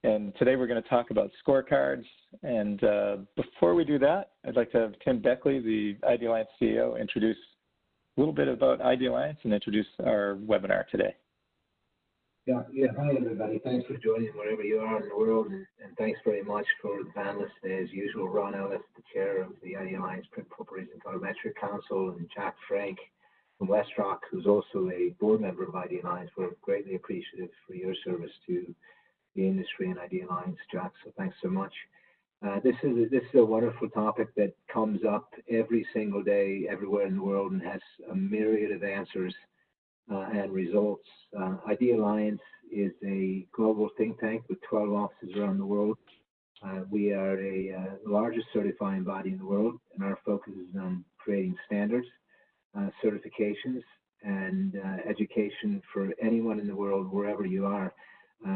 And today we're going to talk about scorecards. And before we do that, I'd like to have Tim Beckley, the Idealliance CEO, introduce a little bit about Idealliance and introduce our webinar today. Yeah. Hi, everybody. Thanks for joining wherever you are in the world. And thanks very much for the panelists today. As usual, Ron Ellis, the chair of the Idealliance Print Properties and Chromachecker Council, and Jack Frank from Westrock, who's also a board member of Idealliance. We're greatly appreciative for your service to the industry and Idealliance, Jack. So thanks so much. This is a wonderful topic that comes up every single day, everywhere in the world, and has a myriad of answers and results. Idealliance is a global think tank with 12 offices around the world. We are the largest certifying body in the world, and our focus is on creating standards, certifications, and education for anyone in the world, wherever you are.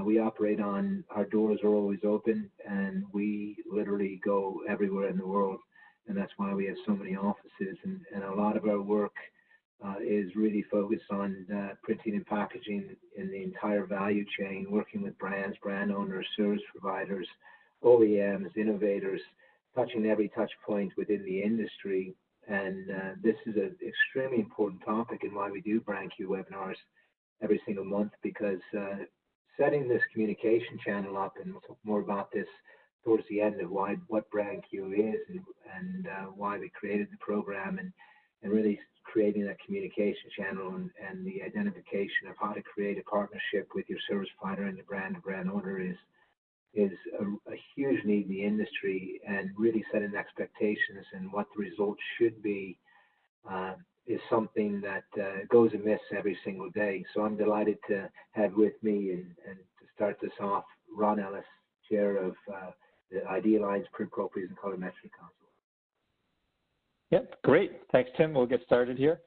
We operate on, our doors are always open, and we literally go everywhere in the world, and that's why we have so many offices. And a lot of our work is really focused on printing and packaging in the entire value chain, working with brands, brand owners, service providers, OEMs, innovators, touching every touch point within the industry. And this is an extremely important topic, and why we do BrandQ webinars every single month, because setting this communication channel up, and we'll talk more about this towards the end of what BrandQ is and why we created the program, and really creating that communication channel and the identification of how to create a partnership with your service provider and the brand owner is a huge need in the industry, and really setting expectations and what the results should be is something that goes amiss every single day. So I'm delighted to have with me and to start this off, Ron Ellis, chair of the Idealliance Print Properties and Chromachecker Council. Yep, great. Thanks, Tim. We'll get started here.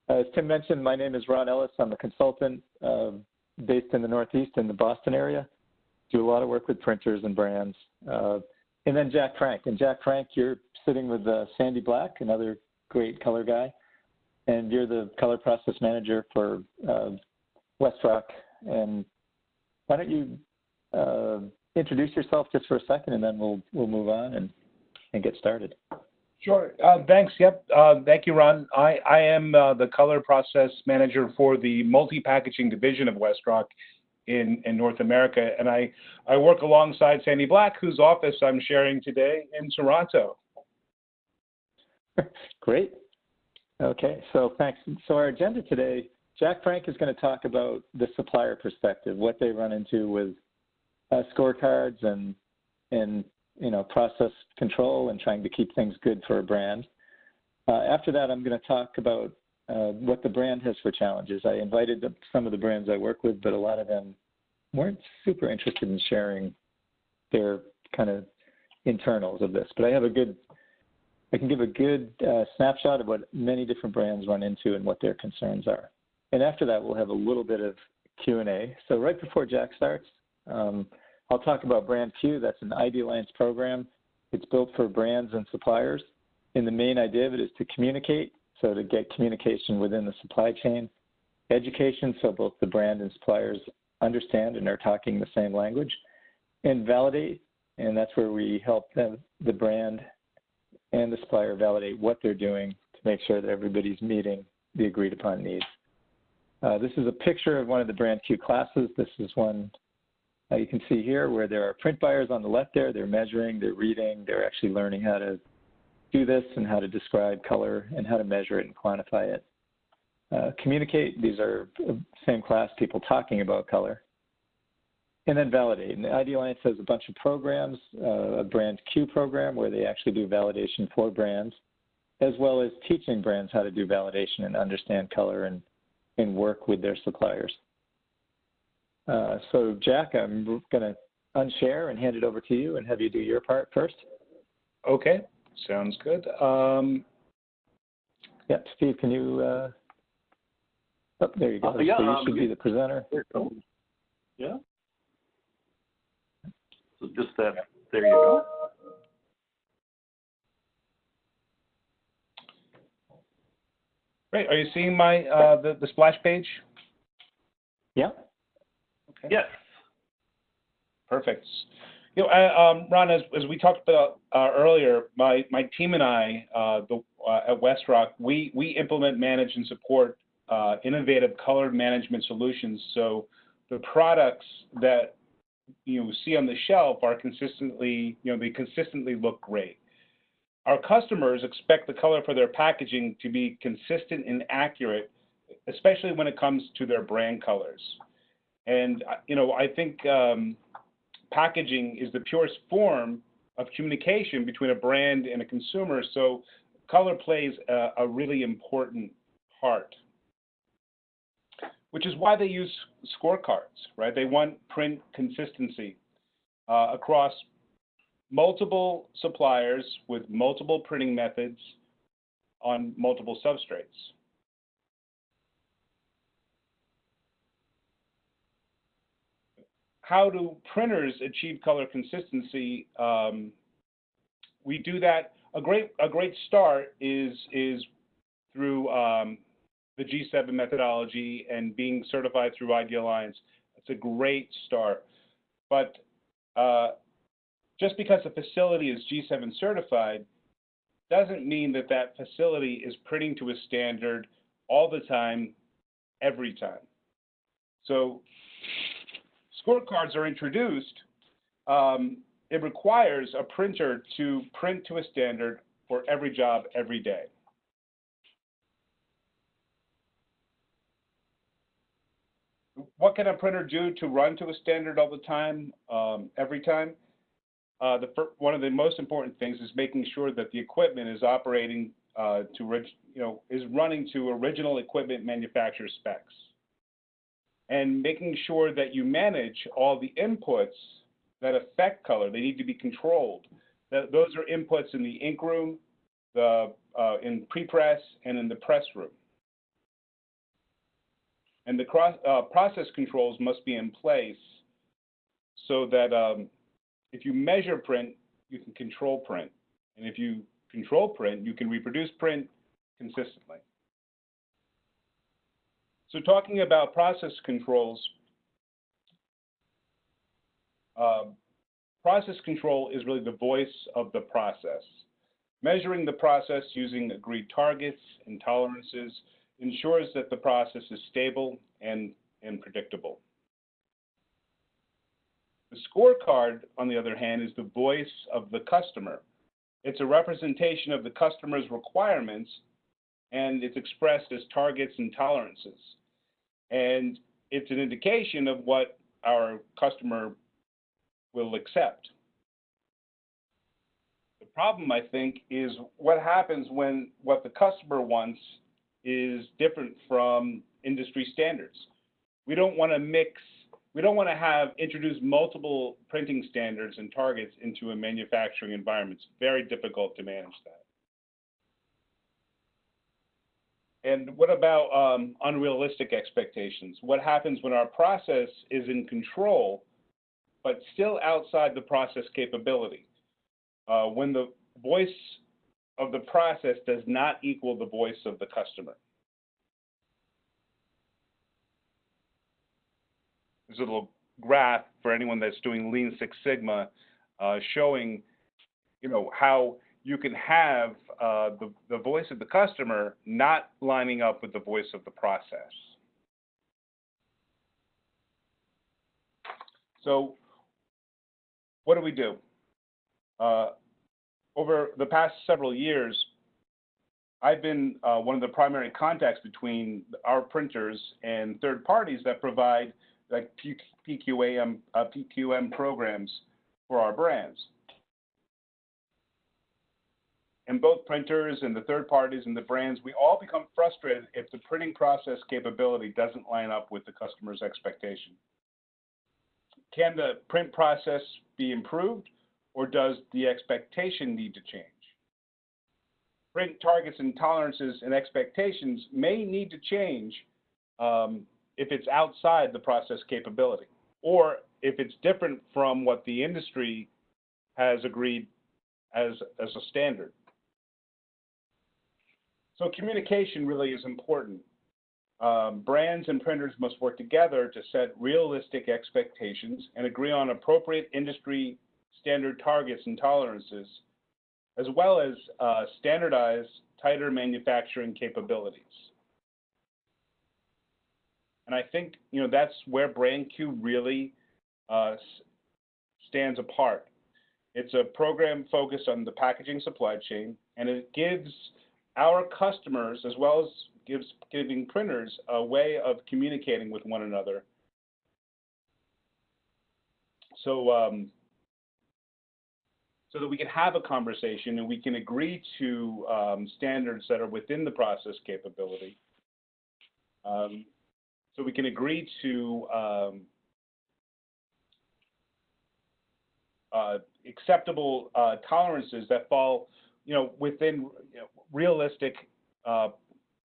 As Tim mentioned, my name is Ron Ellis. I'm a consultant based in the Northeast in the Boston area. Do a lot of work with printers and brands. And then Jack Frank. And Jack Frank, you're sitting with Sandy Black, another great color guy. And you're the color process manager for Westrock. And why don't you introduce yourself just for a second, and then we'll move on and get started. Sure. Thanks. Yep. Thank you, Ron. I am the color process manager for the multi-packaging division of Westrock in North America, and I work alongside Sandy Black, whose office I'm sharing today in Toronto. Great. Okay. So thanks. So our agenda today, Jack Frank is going to talk about the supplier perspective, what they run into with scorecards and process control and trying to keep things good for a brand. After that, I'm going to talk about what the brand has for challenges. I invited some of the brands I work with, but a lot of them weren't super interested in sharing their kind of internals of this. But I can give a good snapshot of what many different brands run into and what their concerns are. And after that, we'll have a little bit of Q&A. So right before Jack starts, I'll talk about BrandQ. That's an Idealliance program. It's built for brands and suppliers. And the main idea of it is to communicate, so to get communication within the supply chain. Education, so both the brand and suppliers understand and are talking the same language. And validate, and that's where we help the brand and the supplier validate what they're doing to make sure that everybody's meeting the agreed upon needs. This is a picture of one of the BrandQ classes. This is one you can see here where there are print buyers on the left there. They're measuring, they're reading, they're actually learning how to do this and how to describe color and how to measure it and quantify it. Communicate, these are same class people talking about color. And then validate. And Idealliance has a bunch of programs, a BrandQ program where they actually do validation for brands, as well as teaching brands how to do validation and understand color and work with their suppliers. So Jack, I'm going to unshare and hand it over to you and have you do your part first. Okay, sounds good. Yeah, Steve, can you, oh, there you go. Yeah, so you should be the presenter. Yeah. So just that, there you go. Great, are you seeing my, the splash page? Yeah. Okay. Yes. Perfect. Ron, as we talked about earlier, my team and I at WestRock, we implement, manage, and support innovative color management solutions. So the products that you see on the shelf are consistently, they consistently look great. Our customers expect the color for their packaging to be consistent and accurate, especially when it comes to their brand colors. And I think packaging is the purest form of communication between a brand and a consumer, so color plays a really important part, which is why they use scorecards, right? They want print consistency across multiple suppliers with multiple printing methods on multiple substrates. How do printers achieve color consistency? We do that. A great start is through the G7 methodology and being certified through Idealliance. It's a great start. But just because a facility is G7 certified doesn't mean that that facility is printing to a standard all the time, every time. So scorecards are introduced. It requires a printer to print to a standard for every job, every day. What can a printer do to run to a standard all the time, every time? One of the most important things is making sure that the equipment is operating is running to original equipment manufacturer specs, and making sure that you manage all the inputs that affect color. They need to be controlled. Those are inputs in the ink room, in pre-press, and in the press room. And the process controls must be in place so that if you measure print, you can control print. And if you control print, you can reproduce print consistently. So talking about process controls, process control is really the voice of the process. Measuring the process using agreed targets and tolerances ensures that the process is stable and predictable. The scorecard, on the other hand, is the voice of the customer. It's a representation of the customer's requirements, and it's expressed as targets and tolerances. And it's an indication of what our customer will accept. The problem, I think, is what happens when what the customer wants is different from industry standards. We don't want to introduce multiple printing standards and targets into a manufacturing environment. It's very difficult to manage that. And what about unrealistic expectations? What happens when our process is in control, but still outside the process capability? When the voice of the process does not equal the voice of the customer. There's a little graph for anyone that's doing Lean Six Sigma, showing, how you can have the voice of the customer not lining up with the voice of the process. So what do we do? Over the past several years, I've been one of the primary contacts between our printers and third parties that provide like PQM programs for our brands. And both printers and the third parties and the brands, we all become frustrated if the printing process capability doesn't line up with the customer's expectation. Can the print process be improved, or does the expectation need to change? Print targets and tolerances and expectations may need to change if it's outside the process capability, or if it's different from what the industry has agreed as a standard. So communication really is important. brands and printers must work together to set realistic expectations and agree on appropriate industry standard targets and tolerances, as well as standardized, tighter manufacturing capabilities. And I think, that's where BrandQ really stands apart. It's a program focused on the packaging supply chain, and it gives our customers, as well as giving printers, a way of communicating with one another. So, so that we can have a conversation and we can agree to standards that are within the process capability. So we can agree to acceptable tolerances that fall, within realistic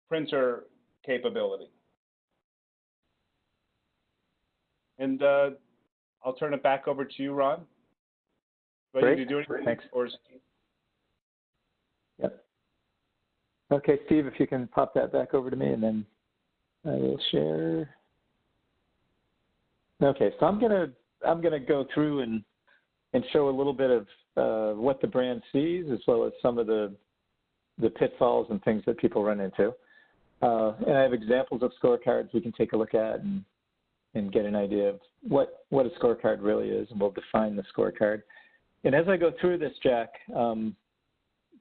printer capability. And I'll turn it back over to you, Ron. Great. To do anything? Thanks. Or... Yep. Okay, Steve, if you can pop that back over to me, and then I will share. Okay, so I'm gonna go through and show a little bit of what the brand sees, as well as some of the pitfalls and things that people run into. And I have examples of scorecards we can take a look at and get an idea of what a scorecard really is, and we'll define the scorecard. And as I go through this, Jack,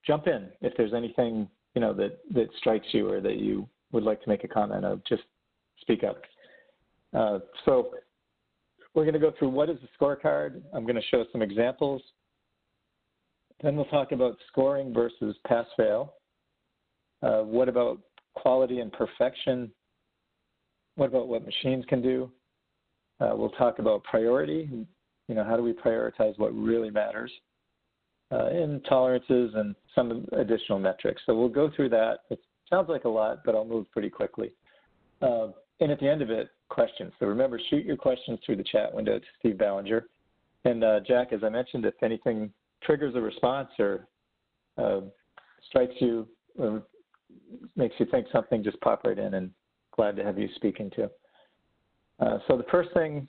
jump in if there's anything that strikes you or that you would like to make a comment of. Just speak up. So we're going to go through what is a scorecard. I'm going to show some examples. Then we'll talk about scoring versus pass-fail. What about quality and perfection? What about what machines can do? We'll talk about priority. How do we prioritize what really matters? And tolerances and some additional metrics. So we'll go through that. It sounds like a lot, but I'll move pretty quickly. And at the end of it, questions. So remember, shoot your questions through the chat window to Steve Ballinger. And Jack, as I mentioned, if anything triggers a response or strikes you or makes you think something, just pop right in, and glad to have you speaking too. So the first thing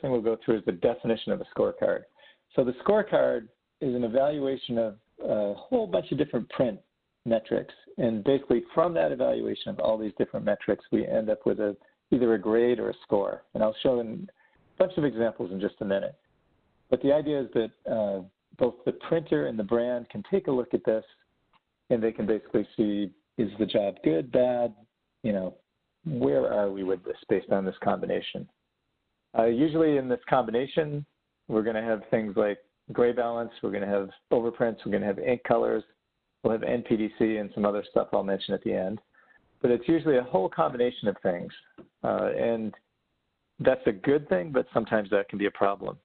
we'll go through is the definition of a scorecard. So the scorecard is an evaluation of a whole bunch of different print metrics. And basically from that evaluation of all these different metrics, we end up with either a grade or a score. And I'll show a bunch of examples in just a minute. But the idea is that both the printer and the brand can take a look at this, and they can basically see, is the job good, bad, where are we with this based on this combination. Usually in this combination, we're going to have things like gray balance, we're going to have overprints, we're going to have ink colors, we'll have NPDC and some other stuff I'll mention at the end. But it's usually a whole combination of things. And that's a good thing, but sometimes that can be a problem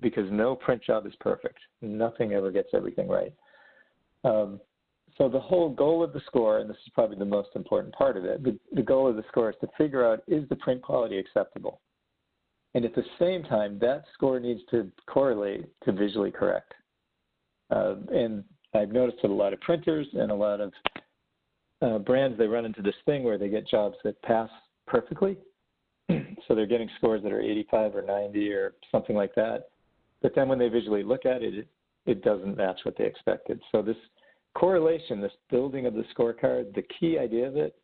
because no print job is perfect. Nothing ever gets everything right. So the whole goal of the score, and this is probably the most important part of it, the goal of the score is to figure out, is the print quality acceptable? And at the same time, that score needs to correlate to visually correct. And I've noticed that a lot of printers and a lot of brands, they run into this thing where they get jobs that pass perfectly. So they're getting scores that are 85 or 90 or something like that. But then when they visually look at it, it doesn't match what they expected. So this correlation, this building of the scorecard, the key idea of it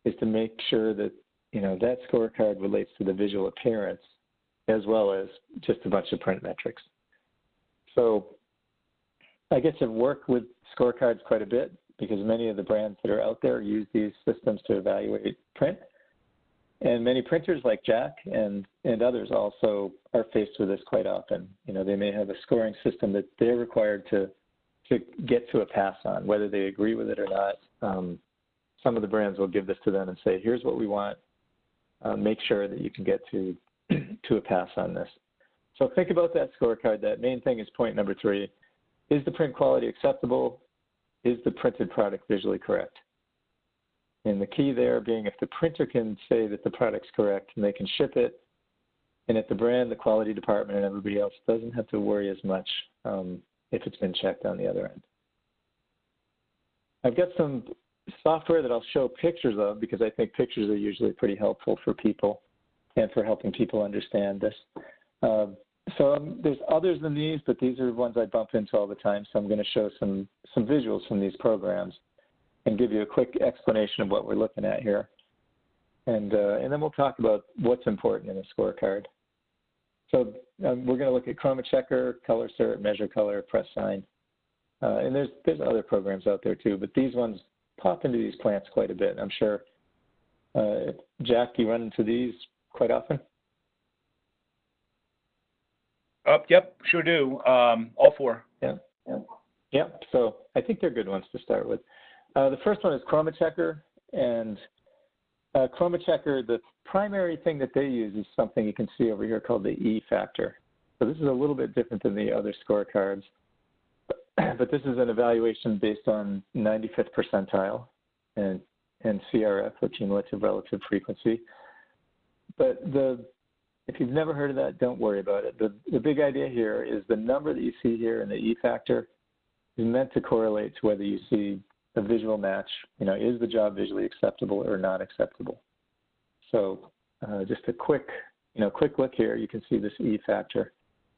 is to make sure that, that scorecard relates to the visual appearance as well as just a bunch of print metrics. So I get to work with scorecards quite a bit because many of the brands that are out there use these systems to evaluate print. And many printers like Jack and others also are faced with this quite often. They may have a scoring system that they're required to get to a pass on, whether they agree with it or not. Some of the brands will give this to them and say, here's what we want. Make sure that you can get to a pass on this. So think about that scorecard. That main thing is point number 3. Is the print quality acceptable? Is the printed product visually correct? And the key there being if the printer can say that the product's correct and they can ship it, and if the brand, the quality department, and everybody else doesn't have to worry as much if it's been checked on the other end. I've got some software that I'll show pictures of because I think pictures are usually pretty helpful for people and for helping people understand this. There's others than these, but these are the ones I bump into all the time. So I'm going to show some visuals from these programs and give you a quick explanation of what we're looking at here. And then we'll talk about what's important in a scorecard. So we're going to look at Chromachecker, ColorCert, MeasureColor, PressSign. And there's other programs out there too, but these ones pop into these plants quite a bit. I'm sure, Jack, you run into these quite often? Yep, sure do. All four. Yeah. So I think they're good ones to start with. The first one is Chromachecker, and Chromachecker, the primary thing that they use is something you can see over here called the E factor. So this is a little bit different than the other scorecards, but this is an evaluation based on 95th percentile and CRF, or cumulative relative frequency. But if you've never heard of that, don't worry about it. The big idea here is the number that you see here in the E factor is meant to correlate to whether you see a visual match, is the job visually acceptable or not acceptable. So just a quick look here, you can see this E factor.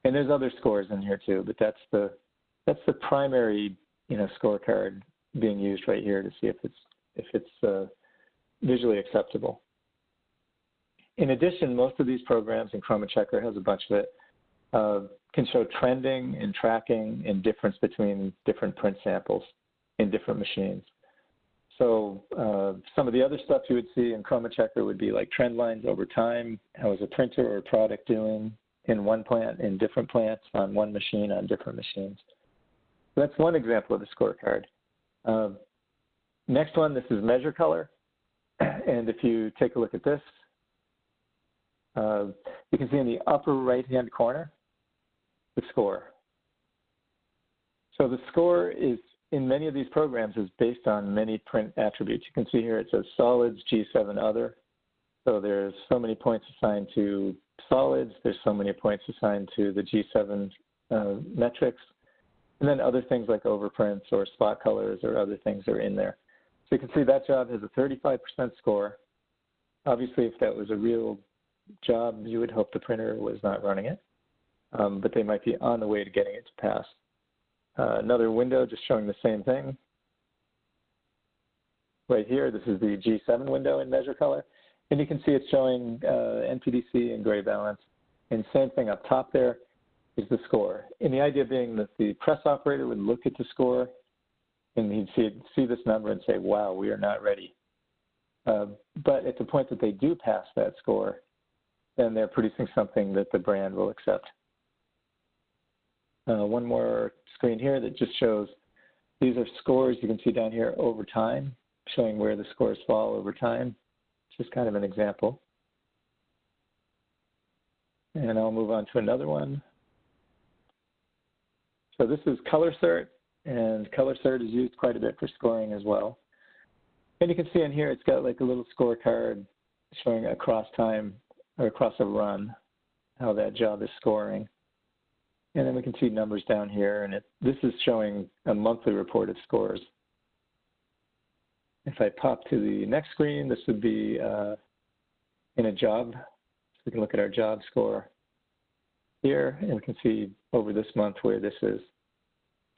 And there's other scores in here too, but that's the primary, scorecard being used right here to see if it's visually acceptable. In addition, most of these programs, and Chromachecker has a bunch of it, can show trending and tracking and difference between different print samples in different machines. So some of the other stuff you would see in Chromachecker would be like trend lines over time. How is a printer or a product doing in one plant, in different plants, on one machine, on different machines? So that's one example of a scorecard. Next one, this is MeasureColor. And if you take a look at this, you can see in the upper right-hand corner the score. So the score is, in many of these programs, is based on many print attributes. You can see here it says solids, G7 other. So there's so many points assigned to solids. There's so many points assigned to the G7 metrics. And then other things like overprints or spot colors or other things are in there. So you can see that job has a 35% score. Obviously, if that was a real job, you would hope the printer was not running it, but they might be on the way to getting it to pass. Another window just showing the same thing. Right here, this is the G7 window in MeasureColor, and you can see it's showing NPDC and gray balance. And same thing up top there is the score. And the idea being that the press operator would look at the score and he'd see this number and say, wow, we are not ready. But at the point that they do pass that score, then they're producing something that the brand will accept. One more screen here that just shows these are scores you can see down here over time, showing where the scores fall over time. Just kind of an example. And I'll move on to another one. So this is ColorCert, and ColorCert is used quite a bit for scoring as well. And you can see in here it's got like a little scorecard showing across time or across a run how that job is scoring. And then we can see numbers down here, and this is showing a monthly report of scores. If I pop to the next screen, this would be in a job. So we can look at our job score here, and we can see over this month where this is.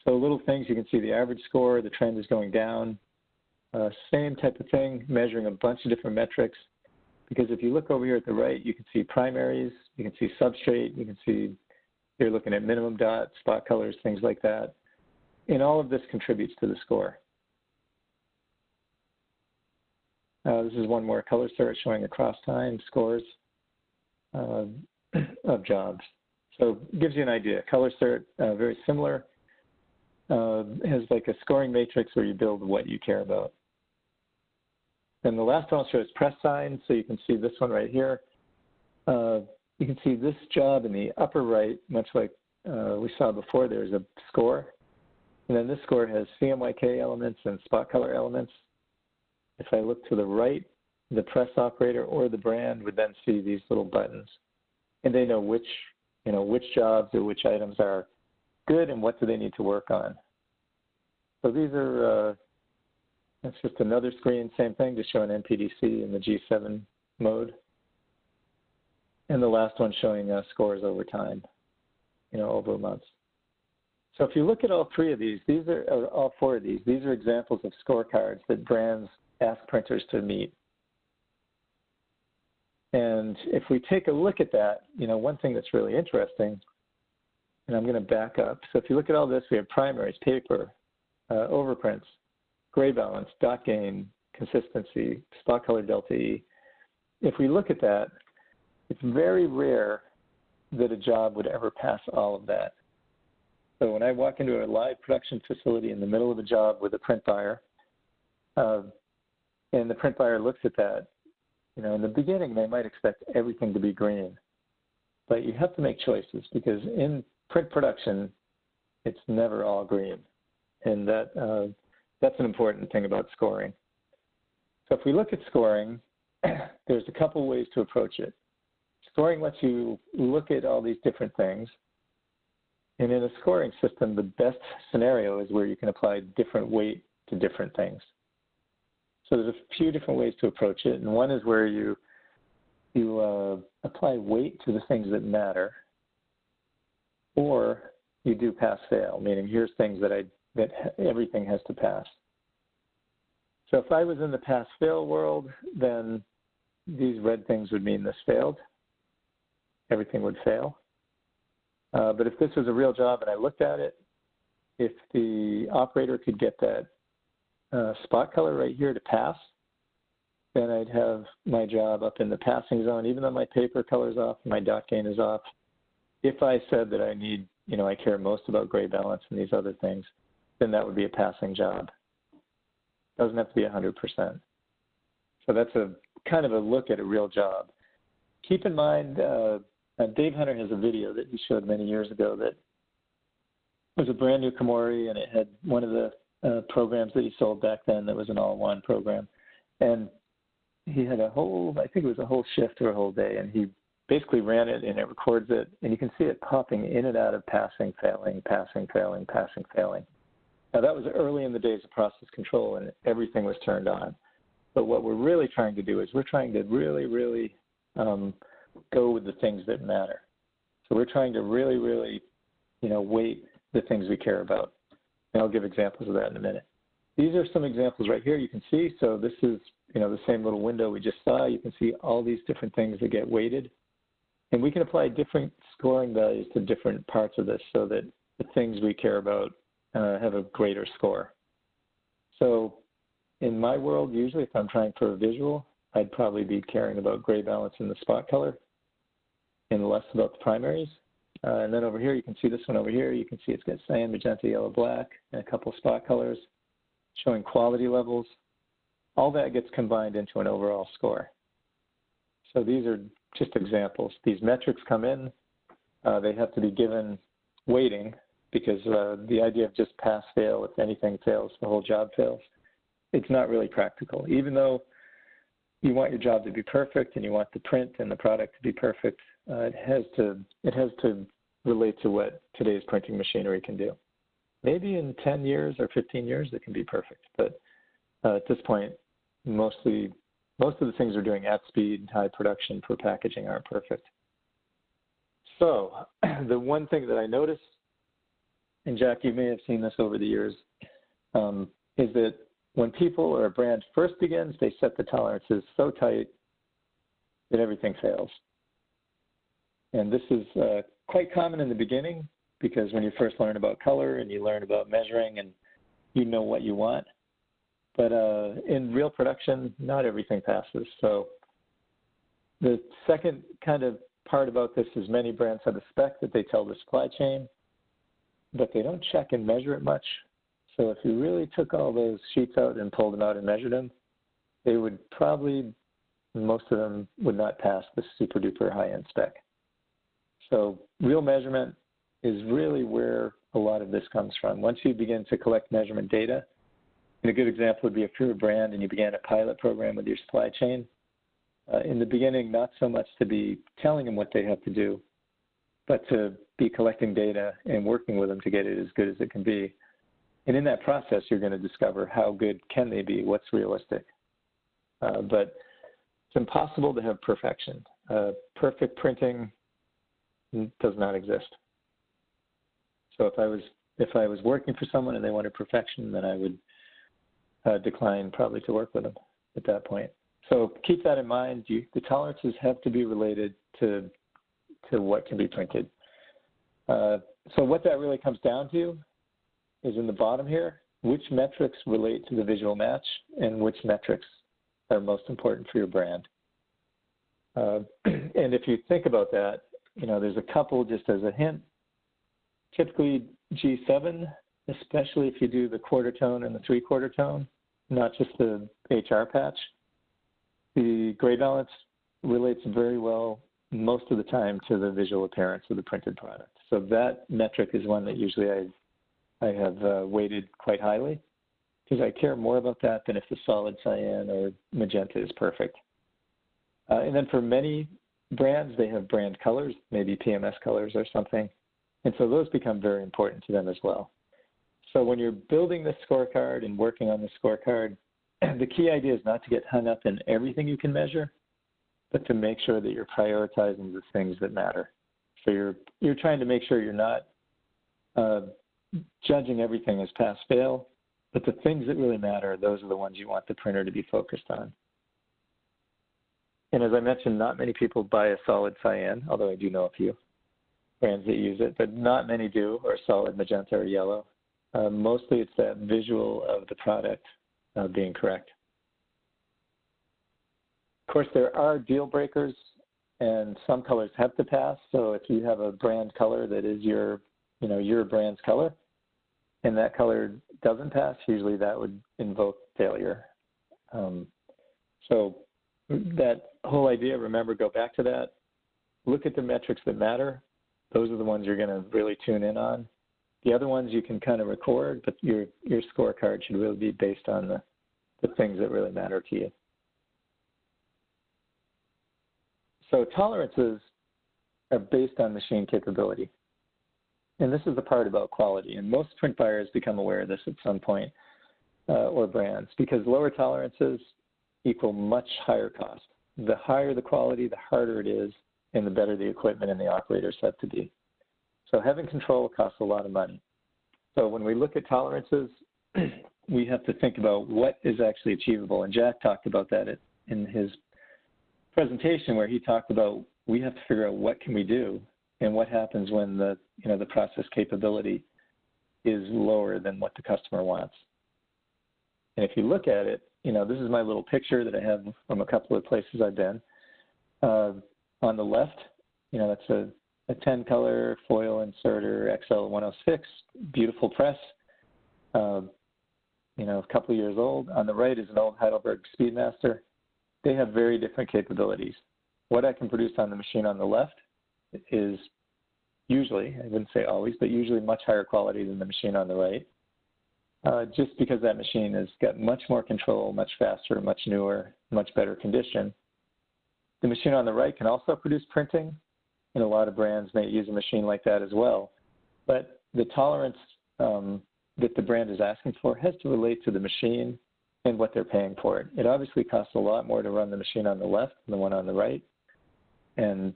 So little things, you can see the average score, the trend is going down. Same type of thing, measuring a bunch of different metrics. Because if you look over here at the right, you can see primaries, you can see substrate, you can see you're looking at minimum dot, spot colors, things like that. And all of this contributes to the score. This is one more ColorCert showing across time scores of jobs. So it gives you an idea. ColorCert, very similar, has like a scoring matrix where you build what you care about. And the last one I'll show is PressSign. So you can see this one right here. You can see this job in the upper right, much like we saw before, there's a score. And then this score has CMYK elements and spot color elements. If I look to the right, the press operator or the brand would then see these little buttons. And they know which jobs or which items are good and what do they need to work on. So these are That's just another screen, same thing, just showing NPDC in the G7 mode. And the last one showing scores over time, over months. So if you look at all three of these, or all four of these are examples of scorecards that brands ask printers to meet. And if we take a look at that, one thing that's really interesting, and I'm going to back up. So if you look at all this, we have primaries, paper, overprints, gray balance, dot gain, consistency, spot color delta E. If we look at that, it's very rare that a job would ever pass all of that. So when I walk into a live production facility in the middle of a job with a print buyer, and the print buyer looks at that, in the beginning they might expect everything to be green. But you have to make choices because in print production, it's never all green. And that's an important thing about scoring. So if we look at scoring, there's a couple ways to approach it. Scoring lets you look at all these different things. And in a scoring system, the best scenario is where you can apply different weight to different things. So there's a few different ways to approach it. And one is where you apply weight to the things that matter, or you do pass-fail, meaning here's things that everything has to pass. So if I was in the pass-fail world, then these red things would mean this failed. Everything would fail. But if this was a real job and I looked at it, if the operator could get that spot color right here to pass, then I'd have my job up in the passing zone, even though my paper color is off, my dot gain is off. If I said that I need, I care most about gray balance and these other things, then that would be a passing job. It doesn't have to be 100%. So that's a kind of a look at a real job. Keep in mind, Dave Hunter has a video that he showed many years ago that was a brand new Komori, and it had one of the programs that he sold back then that was an all-in-one program. And he had I think it was a whole shift or a whole day, and he basically ran it and it records it, and you can see it popping in and out of passing, failing, passing, failing, passing, failing. Now that was early in the days of process control and everything was turned on. But what we're really trying to do is we're trying to really, really go with the things that matter. So we're trying to really, really, weight the things we care about. And I'll give examples of that in a minute. These are some examples right here you can see. So this is, the same little window we just saw. You can see all these different things that get weighted. And we can apply different scoring values to different parts of this so that the things we care about have a greater score. So in my world, usually if I'm trying for a visual, I'd probably be caring about gray balance and the spot color and less about the primaries. And then over here, you can see this one over here. You can see it's got cyan, magenta, yellow, black, and a couple spot colors showing quality levels. All that gets combined into an overall score. So these are just examples. These metrics come in. They have to be given weighting because the idea of just pass, fail, if anything fails, the whole job fails. It's not really practical. Even though you want your job to be perfect and you want the print and the product to be perfect, it has to relate to what today's printing machinery can do. Maybe in 10 years or 15 years it can be perfect, but at this point, most of the things we're doing at speed, high production for packaging aren't perfect. So the one thing that I noticed, and Jack, you may have seen this over the years, is that when people or a brand first begins, they set the tolerances so tight that everything fails. And this is quite common in the beginning because when you first learn about color and you learn about measuring and you know what you want. But in real production, not everything passes. So the second kind of part about this is many brands have a spec that they tell the supply chain, but they don't check and measure it much. So if you really took all those sheets out and pulled them out and measured them, they would probably, most of them would not pass the super duper high-end spec. So real measurement is really where a lot of this comes from. Once you begin to collect measurement data, and a good example would be if you're a brand and you began a pilot program with your supply chain, in the beginning, not so much to be telling them what they have to do, but to be collecting data and working with them to get it as good as it can be. And in that process, you're going to discover how good can they be, what's realistic. But it's impossible to have perfection. Perfect printing does not exist. So if I was working for someone and they wanted perfection, then I would decline probably to work with them at that point. So keep that in mind. The tolerances have to be related to what can be printed. So what that really comes down to is in the bottom here, which metrics relate to the visual match and which metrics are most important for your brand. And if you think about that, there's a couple just as a hint. Typically G7, especially if you do the quarter tone and the 3/4 tone, not just the HR patch, the gray balance relates very well most of the time to the visual appearance of the printed product. So that metric is one that usually I have weighted quite highly because I care more about that than if the solid cyan or magenta is perfect. And then for many brands, they have brand colors, maybe PMS colors or something. And so those become very important to them as well. So when you're building the scorecard and working on the scorecard, the key idea is not to get hung up in everything you can measure, but to make sure that you're prioritizing the things that matter. So you're trying to make sure you're not judging everything as pass-fail, but the things that really matter, those are the ones you want the printer to be focused on. And as I mentioned, not many people buy a solid cyan, although I do know a few brands that use it, but not many do, or solid magenta or yellow. Mostly it's that visual of the product being correct. Of course, there are deal breakers, and some colors have to pass. So if you have a brand color that is your brand's color, and that color doesn't pass, usually that would invoke failure. So that whole idea, remember, go back to that. Look at the metrics that matter. Those are the ones you're going to really tune in on. The other ones you can kind of record, but your scorecard should really be based on the things that really matter to you. So tolerances are based on machine capability. And this is the part about quality. And most print buyers become aware of this at some point, or brands, because lower tolerances equal much higher cost. The higher the quality, the harder it is, and the better the equipment and the operators have to be. So having control costs a lot of money. So when we look at tolerances, we have to think about what is actually achievable. And Jack talked about that in his presentation, where he talked about we have to figure out what can we do and what happens when the process capability is lower than what the customer wants. And if you look at it, this is my little picture that I have from a couple of places I've been. On the left, that's a 10-color foil inserter XL 106, beautiful press, a couple of years old. On the right is an old Heidelberg Speedmaster. They have very different capabilities. What I can produce on the machine on the left is usually, I wouldn't say always, but usually much higher quality than the machine on the right, just because that machine has got much more control, much faster, much newer, much better condition. The machine on the right can also produce printing, and a lot of brands may use a machine like that as well. But the tolerance that the brand is asking for has to relate to the machine and what they're paying for it. It obviously costs a lot more to run the machine on the left than the one on the right, and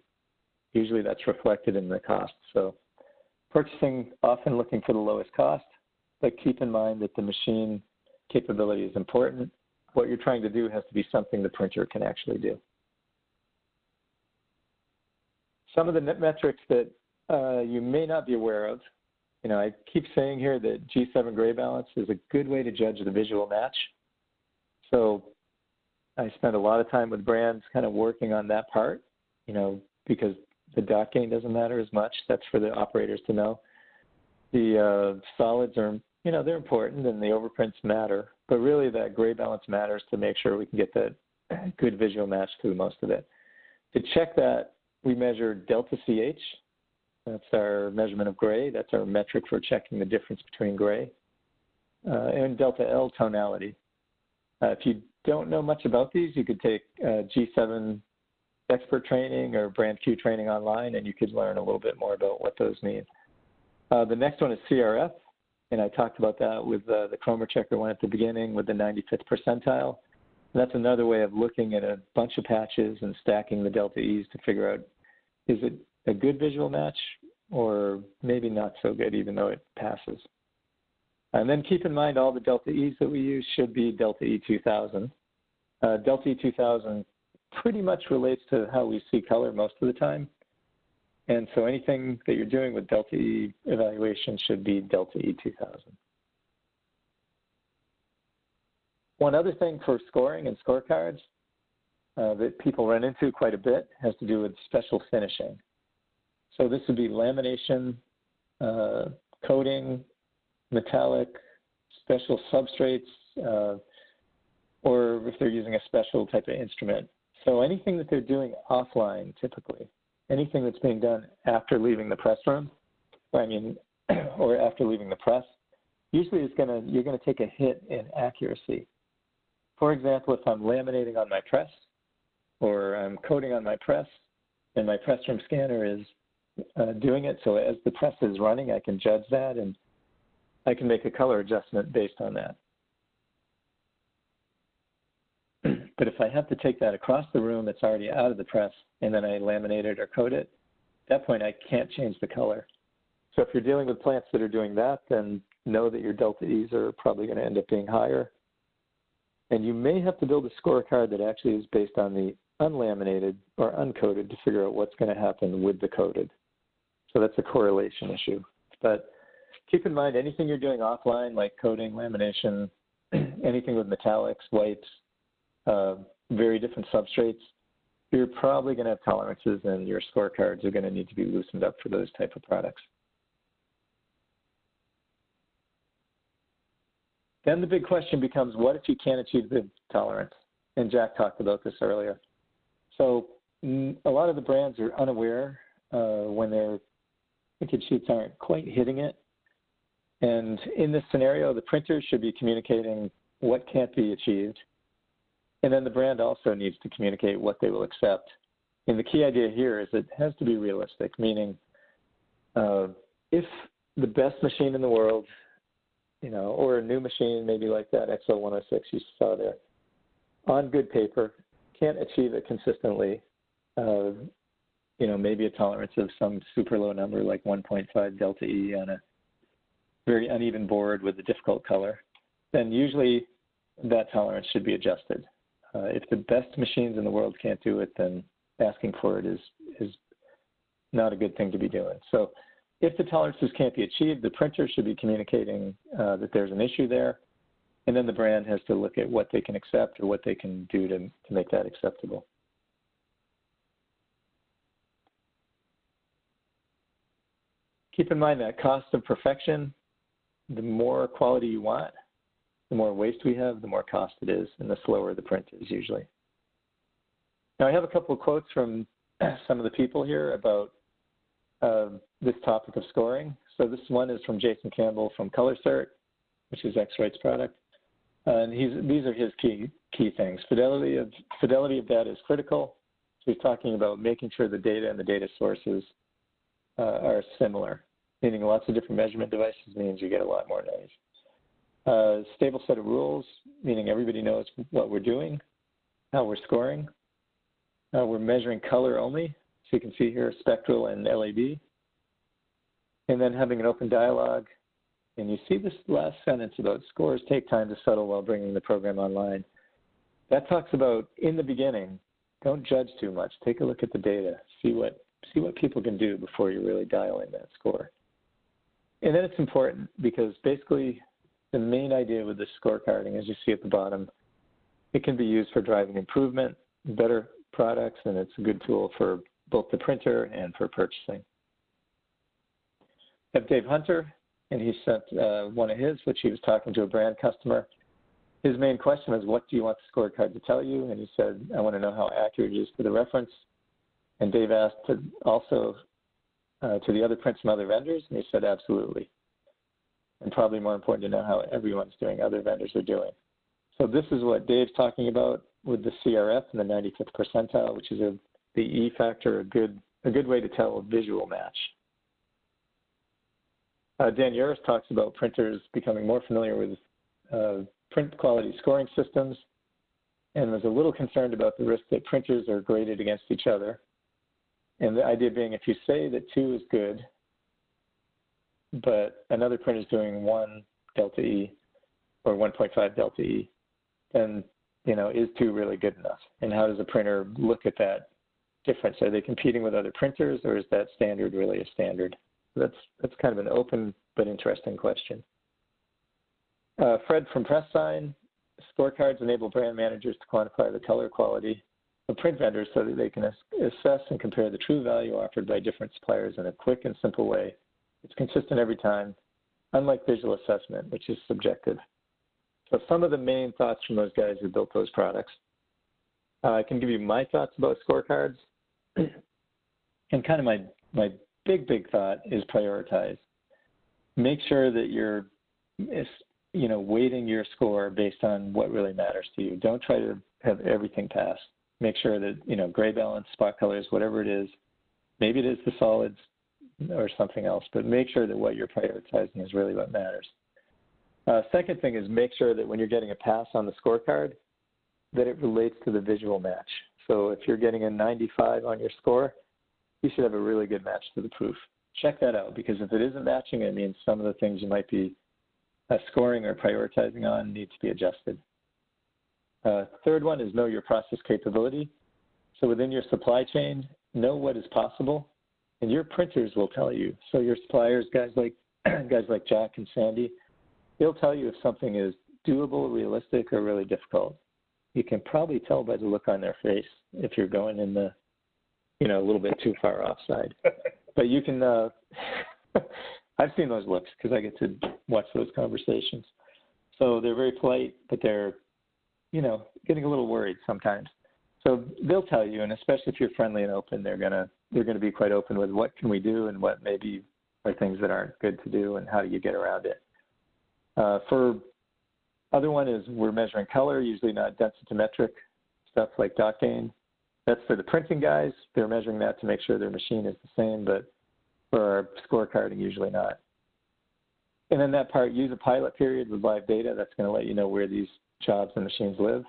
usually that's reflected in the cost. So purchasing, often looking for the lowest cost, but keep in mind that the machine capability is important. What you're trying to do has to be something the printer can actually do. Some of the metrics that you may not be aware of, I keep saying here that G7 gray balance is a good way to judge the visual match. So I spend a lot of time with brands kind of working on that part, because the dot gain doesn't matter as much. That's for the operators to know. The solids are, they're important, and the overprints matter. But really that gray balance matters to make sure we can get that good visual match through most of it. To check that, we measure delta CH. That's our measurement of gray. That's our metric for checking the difference between gray. And delta L, tonality. If you don't know much about these, you could take G7 expert training or BrandQ training online, and you could learn a little bit more about what those mean. The next one is CRF. And I talked about that with the Chromachecker one at the beginning with the 95th percentile. And that's another way of looking at a bunch of patches and stacking the delta E's to figure out, is it a good visual match or maybe not so good even though it passes. And then keep in mind all the delta E's that we use should be delta E 2000. Delta E 2000 pretty much relates to how we see color most of the time. And so anything that you're doing with delta E evaluation should be delta E 2000. One other thing for scoring and scorecards that people run into quite a bit has to do with special finishing. So this would be lamination, coating, metallic, special substrates, or if they're using a special type of instrument. So anything that they're doing offline typically, anything that's being done after leaving the press room, or after leaving the press, usually you're gonna take a hit in accuracy. For example, if I'm laminating on my press or I'm coating on my press and my press room scanner is doing it, so as the press is running, I can judge that and I can make a color adjustment based on that. But if I have to take that across the room, it's already out of the press, and then I laminate it or coat it, at that point I can't change the color. So if you're dealing with plants that are doing that, then know that your delta E's are probably going to end up being higher. And you may have to build a scorecard that actually is based on the unlaminated or uncoated to figure out what's going to happen with the coated. So that's a correlation issue. But keep in mind anything you're doing offline, like coating, lamination, anything with metallics, whites, very different substrates, you're probably going to have tolerances, and your scorecards are going to need to be loosened up for those type of products. Then the big question becomes, what if you can't achieve the tolerance? And Jack talked about this earlier. So a lot of the brands are unaware when their printed sheets aren't quite hitting it. And in this scenario, the printer should be communicating what can't be achieved. And then the brand also needs to communicate what they will accept. And the key idea here is it has to be realistic, meaning if the best machine in the world, or a new machine, maybe like that XL106 you saw there, on good paper, can't achieve it consistently, maybe a tolerance of some super low number like 1.5 delta E on a very uneven board with a difficult color, then usually that tolerance should be adjusted. If the best machines in the world can't do it, then asking for it is not a good thing to be doing. So if the tolerances can't be achieved, the printer should be communicating that there's an issue there, and then the brand has to look at what they can accept or what they can do to make that acceptable. Keep in mind that cost of perfection, the more quality you want, the more waste we have, the more cost it is, and the slower the print is usually. Now I have a couple of quotes from some of the people here about this topic of scoring. So this one is from Jason Campbell from ColorCert, which is X-Right's product. And these are his key things. Fidelity of data is critical. So he's talking about making sure the data and the data sources are similar, meaning lots of different measurement devices means you get a lot more noise. Stable set of rules, meaning everybody knows what we're doing, how we're scoring. We're measuring color only, so you can see here spectral and LAB. And then having an open dialogue. And you see this last sentence about scores take time to settle while bringing the program online. That talks about, in the beginning, don't judge too much. Take a look at the data. See what people can do before you really dial in that score. And then it's important because basically the main idea with this scorecarding, as you see at the bottom, it can be used for driving improvement, better products, and it's a good tool for both the printer and for purchasing. I have Dave Hunter, and he sent one of his, which he was talking to a brand customer. His main question was, what do you want the scorecard to tell you? And he said, I want to know how accurate it is to the reference. And Dave asked to also to the other prints from other vendors, and he said, absolutely. And probably more important to know how everyone's doing, other vendors are doing. So this is what Dave's talking about with the CRF and the 95th percentile, which is the E factor, a good way to tell a visual match. Dan Uris talks about printers becoming more familiar with print quality scoring systems, and was a little concerned about the risk that printers are graded against each other. And the idea being, if you say that 2 is good, but another printer is doing 1 delta E or 1.5 delta E, then, is 2 really good enough? And how does a printer look at that difference? Are they competing with other printers, or is that standard really a standard? So that's kind of an open but interesting question. Fred from PressSign, Scorecards enable brand managers to quantify the color quality of print vendors so that they can assess and compare the true value offered by different suppliers in a quick and simple way. It's consistent every time, unlike visual assessment, which is subjective. So some of the main thoughts from those guys who built those products. I can give you my thoughts about Scorecards. And kind of my big thought is prioritize. Make sure that you're weighting your score based on what really matters to you. Don't try to have everything pass. Make sure that, gray balance, spot colors, whatever it is, maybe it is the solids or something else, but make sure that what you're prioritizing is really what matters. Second thing is make sure that when you're getting a pass on the scorecard, that it relates to the visual match. So if you're getting a 95 on your score, you should have a really good match to the proof. Check that out, because if it isn't matching, it means some of the things you might be scoring or prioritizing on need to be adjusted. Third one is know your process capability. So within your supply chain, know what is possible, and your printers will tell you. So your suppliers, guys like Jack and Sandy, they'll tell you if something is doable, realistic, or really difficult. You can probably tell by the look on their face if you're going in the, a little bit too far offside. But you can, I've seen those looks because I get to watch those conversations. So they're very polite, but they're, getting a little worried sometimes. So they'll tell you, and especially if you're friendly and open, they're gonna be quite open with what can we do and what maybe are things that aren't good to do and how do you get around it. For other one is we're measuring color, usually not densitometric stuff like dot gain. That's for the printing guys. They're measuring that to make sure their machine is the same, but for our scorecarding, usually not. And then that part, use a pilot period with live data. That's going to let you know where these jobs and machines live.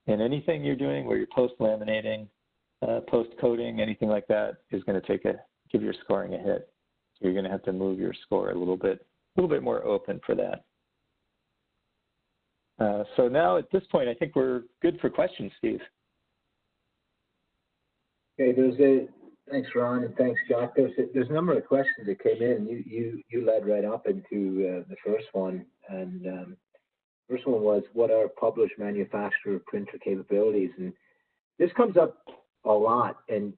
And anything you're doing where you're post-laminating, post-coating, anything like that is going to give your scoring a hit. So you're going to have to move your score a little bit more open for that. So now at this point, I think we're good for questions, Steve. Okay, thanks, Ron, and thanks, Jack. There's a number of questions that came in. You led right up into the first one, and first one was, what are published manufacturer printer capabilities? And this comes up a lot, and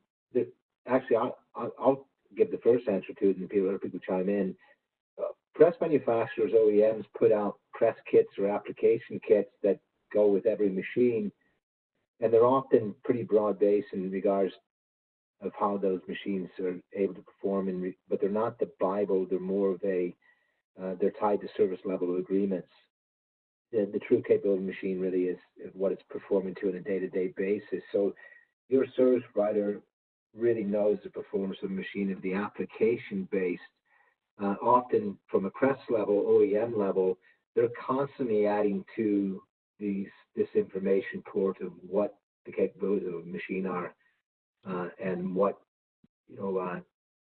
actually I'll give the first answer to it, and other people chime in. Press manufacturers, OEMs, put out press kits or application kits that go with every machine, and they're often pretty broad-based in regards of how those machines are able to perform, but they're not the Bible. They're more of they're tied to service level agreements. The true capability of the machine really is what it's performing to on a day-to-day basis. So your service provider really knows the performance of the machine at the application based. Often from a press level, OEM level, they're constantly adding to this information port of what the capabilities of a machine are, and what, not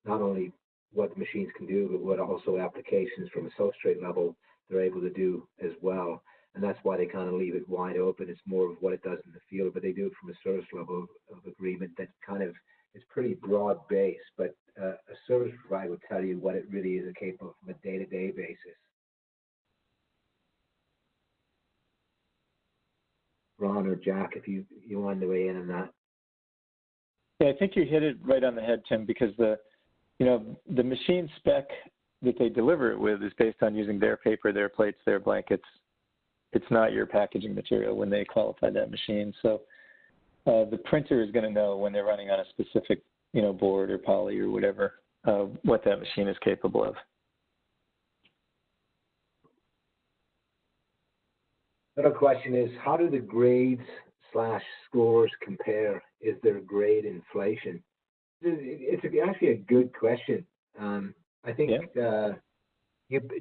only what the machines can do, but what also applications from a substrate level they're able to do as well. And that's why they kind of leave it wide open. It's more of what it does in the field, but they do it from a service level of agreement that kind of is pretty broad based. But a service provider will tell you what it really is capable from a day-to-day basis. Ron or Jack, if you wanted to weigh in on that. Yeah, I think you hit it right on the head, Tim, because the machine spec that they deliver it with is based on using their paper, their plates, their blankets. It's not your packaging material when they qualify that machine. So the printer is going to know when they're running on a specific, board or poly or whatever, what that machine is capable of. Another question is, how do the grades / scores compare? Is there grade inflation? It's actually a good question. I think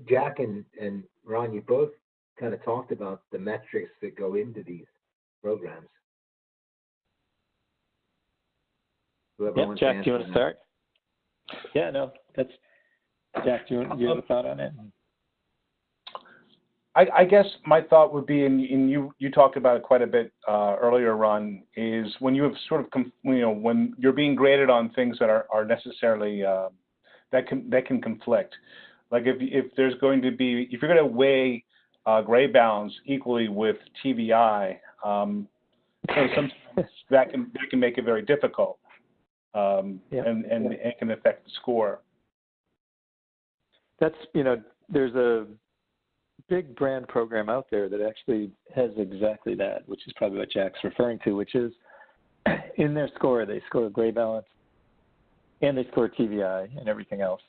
Jack and Ron, you both kind of talked about the metrics that go into these programs. Yeah, Jack, do you want to start? Yeah, no, that's Jack. Do you have a thought on it? I guess my thought would be, and you talked about it quite a bit earlier, Ron, is when you have sort of when you're being graded on things that are necessarily that can conflict. Like if there's going to be, if you're going to weigh gray balance equally with TVI, sometimes that can make it very difficult, and it can affect the score. That's there's a big brand program out there that actually has exactly that, which is probably what Jack's referring to, which is in their score, they score gray balance and they score TVI and everything else.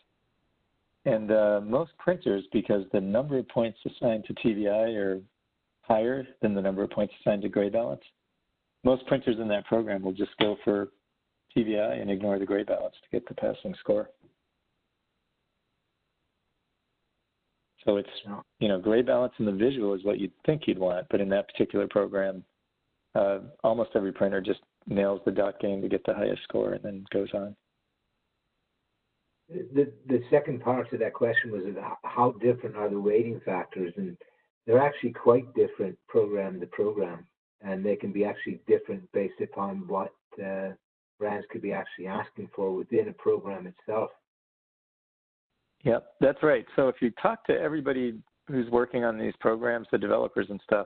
And most printers, because the number of points assigned to TVI are higher than the number of points assigned to gray balance, most printers in that program will just go for TVI and ignore the gray balance to get the passing score. So it's, gray balance in the visual is what you'd think you'd want, but in that particular program, almost every printer just nails the dot game to get the highest score and then goes on. The second part to that question was how different are the weighting factors, and they're actually quite different program to program, and they can be actually different based upon what brands could be actually asking for within a program itself. Yep, that's right. So if you talk to everybody who's working on these programs, the developers and stuff,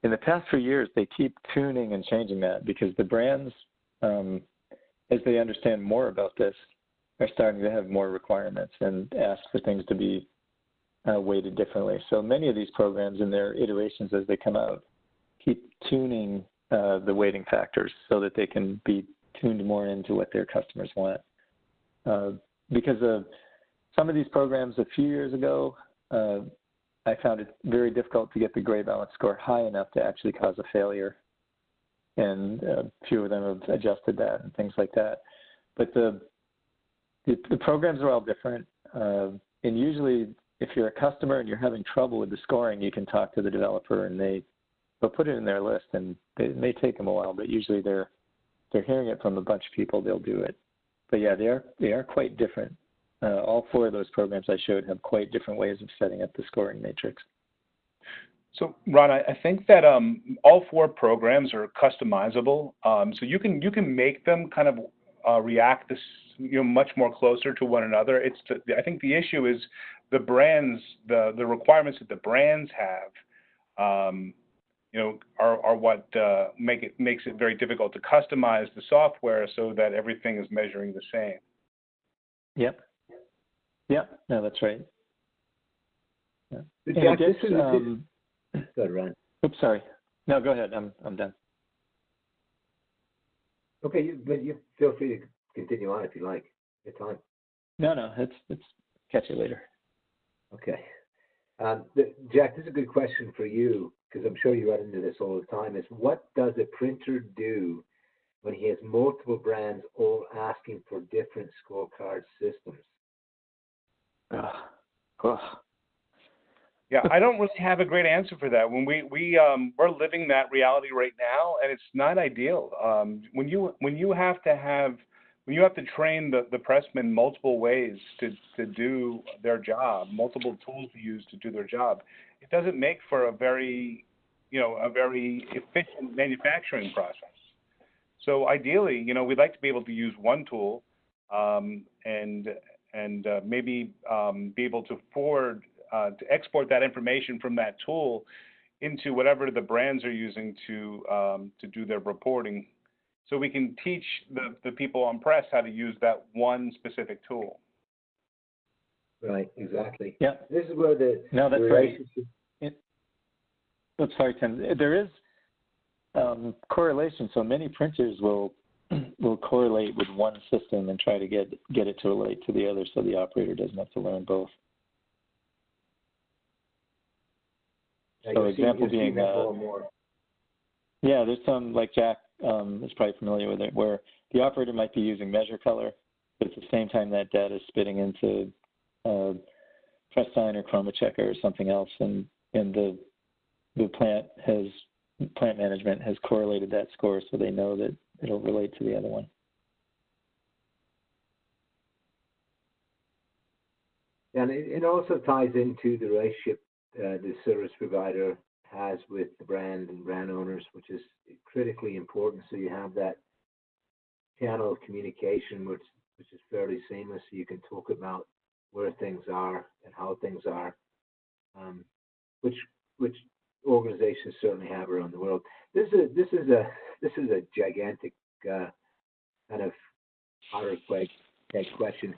in the past few years, they keep tuning and changing that because the brands, as they understand more about this, are starting to have more requirements and ask for things to be weighted differently. So many of these programs in their iterations as they come out keep tuning the weighting factors so that they can be tuned more into what their customers want. Because of some of these programs a few years ago, I found it very difficult to get the gray balance score high enough to actually cause a failure. And a few of them have adjusted that and things like that. But the programs are all different. And usually if you're a customer and you're having trouble with the scoring, you can talk to the developer and they'll put it in their list, and it may take them a while, but usually they're hearing it from a bunch of people, they'll do it. But yeah, they are quite different. All four of those programs I showed have quite different ways of setting up the scoring matrix. So, Ron, I think that all four programs are customizable. So you can make them kind of react this, much more closer to one another. I think the issue is the brands, the requirements that the brands have, are what makes it very difficult to customize the software so that everything is measuring the same. Yep. Yeah, no, that's right. Yeah. Jack, go ahead, Ron. Oops, sorry. No, go ahead. I'm done. Okay, you feel free to continue on if you like. Your time. No, it's catch you later. Okay. Jack, this is a good question for you because I'm sure you run into this all the time. Is what does a printer do when he has multiple brands all asking for different scorecard systems? Yeah, I don't really have a great answer for that. When we're living that reality right now, and it's not ideal. When you have to train the pressmen multiple ways to do their job, multiple tools to use to do their job, it doesn't make for a very efficient manufacturing process. So ideally, we'd like to be able to use one tool and maybe be able to export that information from that tool into whatever the brands are using to do their reporting, so we can teach the people on press how to use that one specific tool. Right, exactly. Yeah. This is where that's relationship. Right. Oops, sorry, Tim. There is correlation. So many printers will correlate with one system and try to get it to relate to the other, so the operator doesn't have to learn both. So example being, yeah, there's some, like Jack is probably familiar with it, where the operator might be using MeasureColor, but at the same time that data is spitting into PressSign or Chromachecker or something else, and the plant management has correlated that score so they know that it'll relate to the other one. And it also ties into the relationship the service provider has with the brand and brand owners, which is critically important. So you have that channel of communication, which is fairly seamless. So you can talk about where things are and how things are, which organizations certainly have around the world. This is a gigantic kind of hard-to-quake question.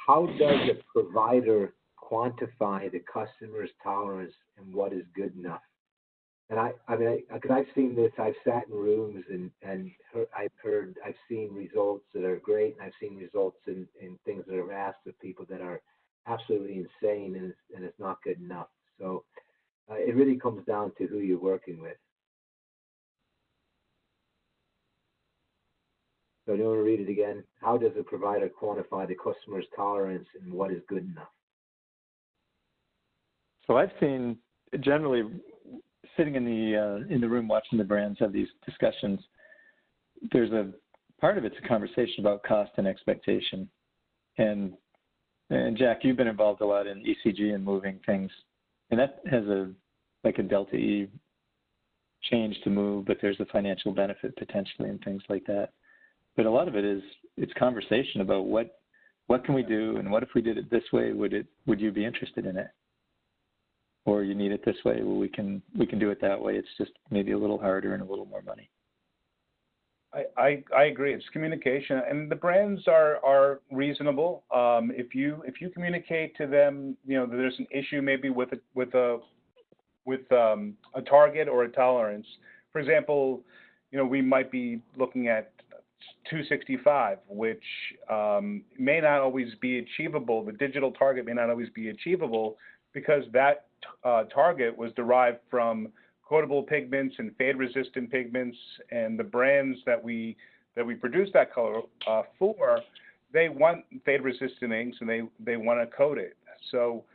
How does a provider quantify the customer's tolerance and what is good enough? And I've seen this. I've sat in rooms and I've seen results that are great, and I've seen results in things that are asked of people that are absolutely insane, and it's not good enough. So it really comes down to who you're working with. So do you want to read it again? How does a provider quantify the customer's tolerance and what is good enough? So I've seen, generally, sitting in the room watching the brands have these discussions, there's a part of it's a conversation about cost and expectation. And Jack, you've been involved a lot in ECG and moving things, and that has a delta E change to move, but there's a financial benefit potentially and things like that. But a lot of it's conversation about what can we do, and what if we did it this way? Would you be interested in it? Or you need it this way? Well, we can do it that way. It's just maybe a little harder and a little more money. I agree. It's communication, and the brands are reasonable. If you communicate to them, that there's an issue maybe with a target or a tolerance. For example, we might be looking at 265, which may not always be achievable. The digital target may not always be achievable because that target was derived from coatable pigments and fade-resistant pigments, and the brands that we produce that color for, they want fade-resistant inks and they want to coat it. So,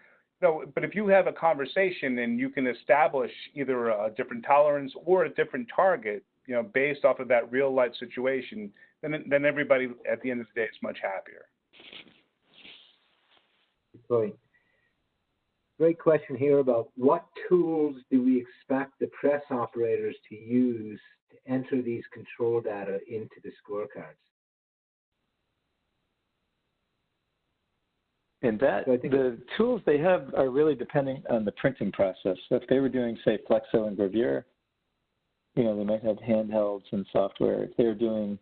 but if you have a conversation and you can establish either a different tolerance or a different target, based off of that real-life situation, then everybody at the end of the day is much happier. Good point. Great question here about what tools do we expect the press operators to use to enter these control data into the scorecards? And the tools they have are really depending on the printing process. So if they were doing, say, flexo and gravure, they might have handhelds and software. If they're doing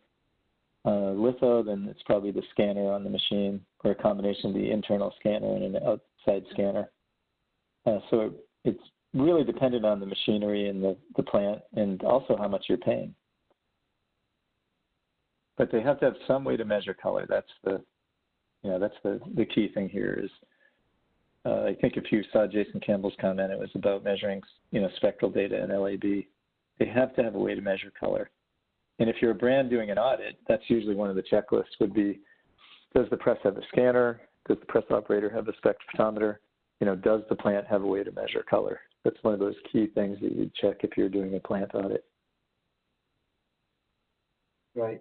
litho, then it's probably the scanner on the machine, or a combination of the internal scanner and an outside scanner. So it's really dependent on the machinery and the plant, and also how much you're paying. But they have to have some way to measure color. That's the key thing here. Is I think if you saw Jason Campbell's comment, it was about measuring spectral data and LAB. They have to have a way to measure color. And if you're a brand doing an audit, that's usually one of the checklists would be: does the press have a scanner? Does the press operator have a spectrophotometer? Does the plant have a way to measure color? That's one of those key things that you check if you're doing a plant audit. Right.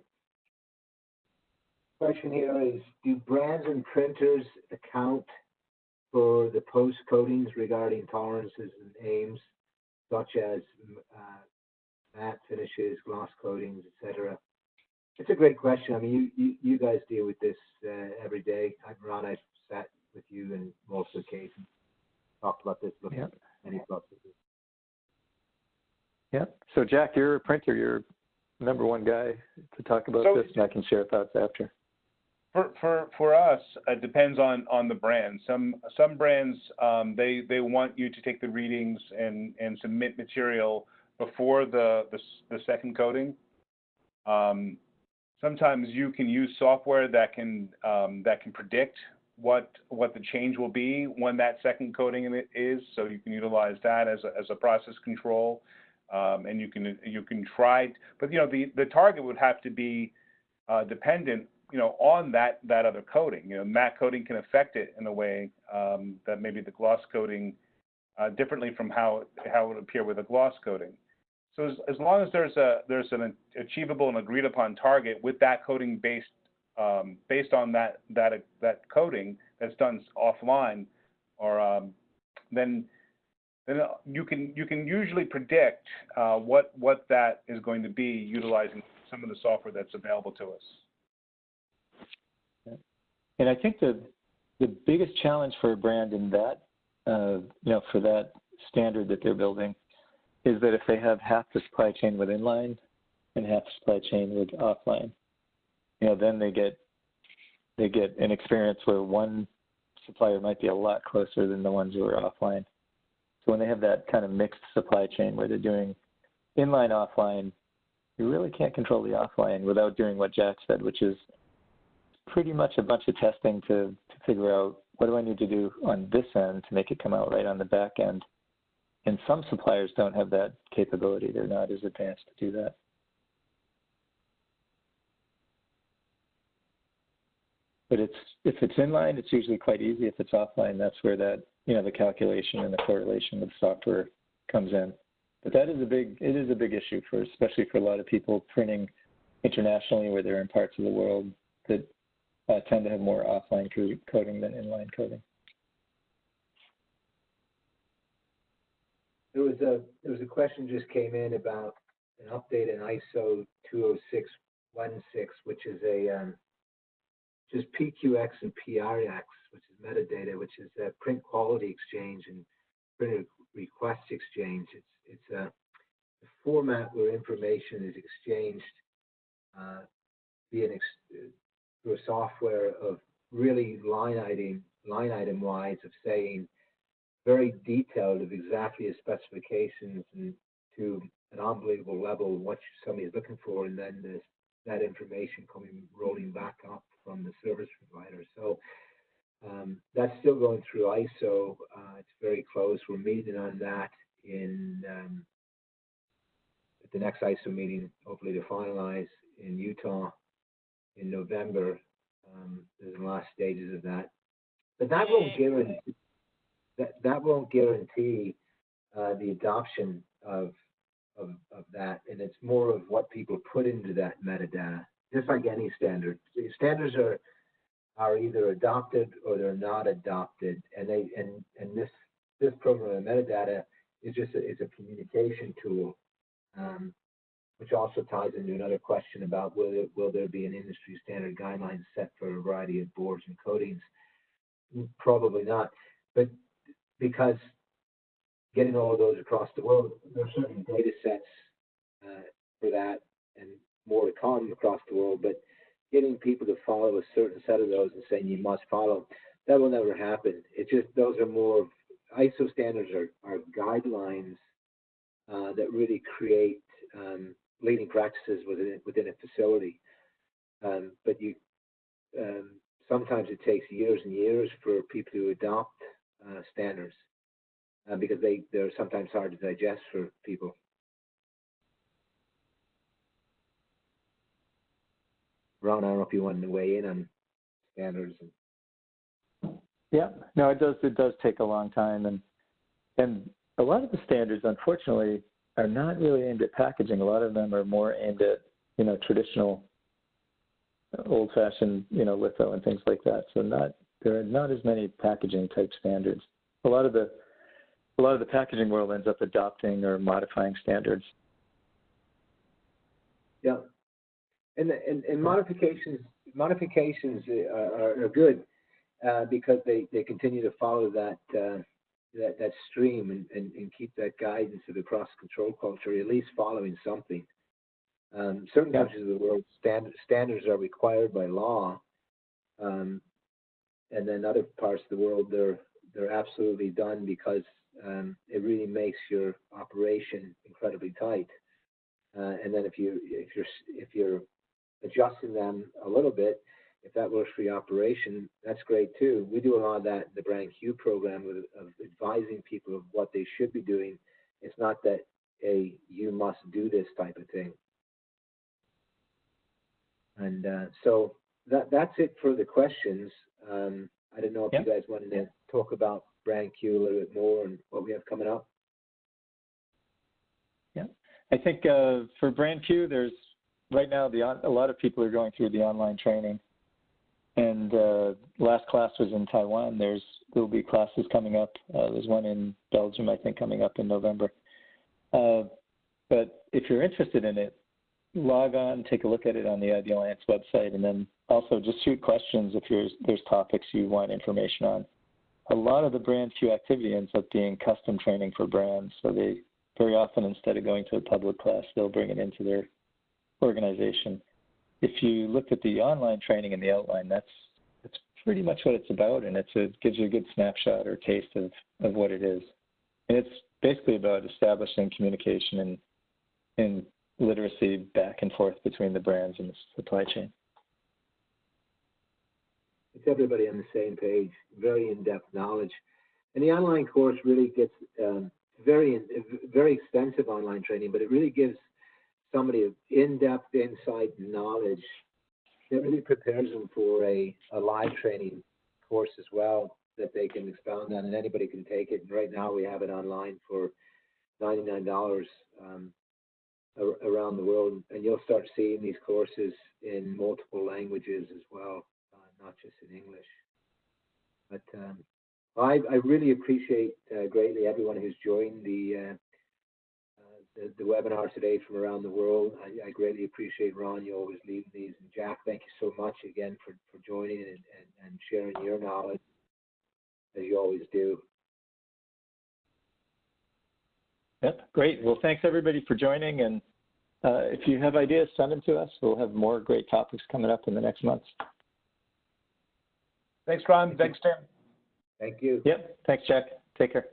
Question here is, do brands and printers account for the post coatings regarding tolerances and aims, such as matte finishes, gloss coatings, etc.? It's a great question. I mean, you guys deal with this every day. Ron, I've sat with you in multiple occasions, talked about this, looking at many processes. Yeah. So Jack, you're a printer. You're number one guy to talk about this, and I can share thoughts after. For us, it depends on the brand. Some brands they want you to take the readings and submit material before the second coating. Sometimes you can use software that can predict what the change will be when that second coating is, so you can utilize that as a process control, and you can try. But the target would have to be dependent on that other coating. Matte coating can affect it in a way that maybe the gloss coating differently from how it would appear with a gloss coating. So as long as there's an achievable and agreed upon target with that coating based on that coating that's done offline, or then you can usually predict what that is going to be utilizing some of the software that's available to us. And I think the biggest challenge for a brand in that, for that standard that they're building, is that if they have half the supply chain with inline and half the supply chain with offline, then they get an experience where one supplier might be a lot closer than the ones who are offline. So when they have that kind of mixed supply chain where they're doing inline, offline, you really can't control the offline without doing what Jack said, which is pretty much a bunch of testing to figure out what do I need to do on this end to make it come out right on the back end. And some suppliers don't have that capability. They're not as advanced to do that. But if it's inline, it's usually quite easy. If it's offline, that's where that, the calculation and the correlation with software comes in. But it is a big issue especially for a lot of people printing internationally, where they're in parts of the world that tend to have more offline coding than inline coding. There was a question just came in about an update in ISO 20616, which is just PQX and PRX, which is metadata, which is a print quality exchange and print request exchange. It's a format where information is exchanged through a software of really line item wise of saying very detailed of exactly the specifications and to an unbelievable level what somebody is looking for, and then that information rolling back up from the service provider. So that's still going through ISO. It's very close. We're meeting on that at the next ISO meeting, hopefully to finalize in Utah in November. There's the last stages of that, but that won't guarantee the adoption of that, and it's more of what people put into that metadata. Just like any standard, standards are either adopted or they're not adopted, and this program of metadata is just it's a communication tool, which also ties into another question about will there be an industry standard guideline set for a variety of boards and coatings? Probably not, but because getting all of those across the world, there are certain data sets for that, and more to come across the world, but getting people to follow a certain set of those and saying you must follow, that will never happen. It's just those are more, ISO standards are guidelines that really create leading practices within a facility. But sometimes it takes years and years for people to adopt standards because they're sometimes hard to digest for people. Ron, I don't know if you wanted to weigh in on standards. Yeah, no, it does take a long time, and a lot of the standards, unfortunately, are not really aimed at packaging. A lot of them are more aimed at traditional, old-fashioned litho and things like that. So there are not as many packaging type standards. A lot of the packaging world ends up adopting or modifying standards. Yeah. And modifications are good because they continue to follow that stream and keep that guidance of the cross control culture, at least following something. Certain countries of the world, standards are required by law, and then other parts of the world they're absolutely done because it really makes your operation incredibly tight. And then if you're adjusting them a little bit, if that works for your operation, that's great too. We do a lot of that in the BrandQ program of advising people of what they should be doing. It's not that you must do this type of thing. And so that's it for the questions. I don't know if Yep. you guys wanted to talk about BrandQ a little bit more and what we have coming up. Yeah, I think for BrandQ, there's right now a lot of people are going through the online training, and last class was in Taiwan. There'll be classes coming up. There's one in Belgium, I think, coming up in November. But if you're interested in it, log on, take a look at it on the Idealliance website, and then also just shoot questions if there's topics you want information on. A lot of the BrandQ activity ends up being custom training for brands, so they very often, instead of going to a public class, they'll bring it into their organization. If you look at the online training in the outline, that's pretty much what it's about, and it gives you a good snapshot or taste of what it is. And it's basically about establishing communication and literacy back and forth between the brands and the supply chain. It's everybody on the same page, very in-depth knowledge. And the online course really gets very extensive online training, but it really gives somebody in-depth insight and knowledge that really prepares them for a live training course as well that they can expound on, and anybody can take it. And right now we have it online for $99 around the world, and you'll start seeing these courses in multiple languages as well, not just in English. But I really appreciate greatly everyone who's joined the webinar today from around the world. I greatly appreciate, Ron, you always lead these. And Jack, thank you so much again for joining and sharing your knowledge, as you always do. Yep, great. Well, thanks everybody for joining, and if you have ideas, send them to us. We'll have more great topics coming up in the next months. Thanks, Ron. Thanks, Tim. Thank you. Yep, thanks, Jack. Take care.